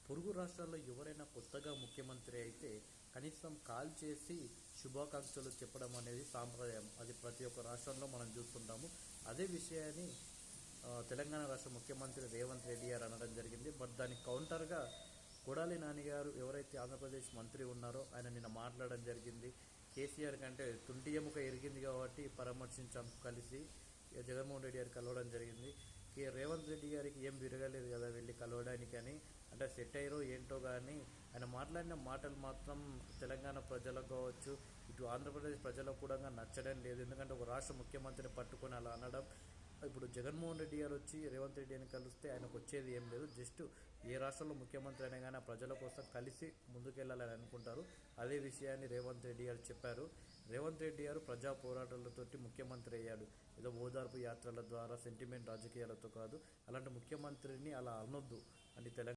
పొరుగు రాష్ట్రాల్లో ఎవరైనా కొత్తగా ముఖ్యమంత్రి అయితే కనీసం కాల్ చేసి శుభాకాంక్షలు చెప్పడం అనేది సాంప్రదాయం. అది ప్రతి ఒక్క రాష్ట్రంలో మనం చూస్తుంటాము. అదే విషయాన్ని తెలంగాణ రాష్ట్ర ముఖ్యమంత్రి రేవంత్ రెడ్డి గారు అనడం జరిగింది. బట్ దానికి కౌంటర్గా కొడాలి నాని గారు ఎవరైతే ఆంధ్రప్రదేశ్ మంత్రి ఉన్నారో ఆయన నిన్న మాట్లాడడం జరిగింది. కేసీఆర్ కంటే తుంటి ఎముక ఎరిగింది కాబట్టి పరామర్శించాం కలిసి జగన్మోహన్ రెడ్డి గారు కలవడం జరిగింది. రేవంత్ రెడ్డి గారికి ఏం విరగలేదు కదా వెళ్ళి కలవడానికి అని, అంటే సెట్ అయ్యారో ఏంటో కానీ ఆయన మాట్లాడిన మాటలు మాత్రం తెలంగాణ ప్రజలకు కావచ్చు, ఇటు ఆంధ్రప్రదేశ్ ప్రజలకు కూడా నచ్చడం లేదు. ఎందుకంటే ఒక రాష్ట్ర ముఖ్యమంత్రిని పట్టుకొని అలా అనడం. ఇప్పుడు జగన్మోహన్ రెడ్డి గారు వచ్చి రేవంత్ రెడ్డి అని కలిస్తే ఆయనకు వచ్చేది ఏం లేదు. జస్ట్ ఏ రాష్ట్రంలో ముఖ్యమంత్రి అయినా కానీ ఆ ప్రజల కోసం కలిసి ముందుకెళ్ళాలని అనుకుంటారు. అదే విషయాన్ని రేవంత్ రెడ్డి గారు చెప్పారు. రేవంత్ రెడ్డి గారు ప్రజా పోరాటాలతోటి ముఖ్యమంత్రి అయ్యాడు. ఏదో ఓదార్పు యాత్రల ద్వారా సెంటిమెంట్ రాజకీయాలతో కాదు. అలాంటి ముఖ్యమంత్రిని అలా అనొద్దు అని తెలంగాణ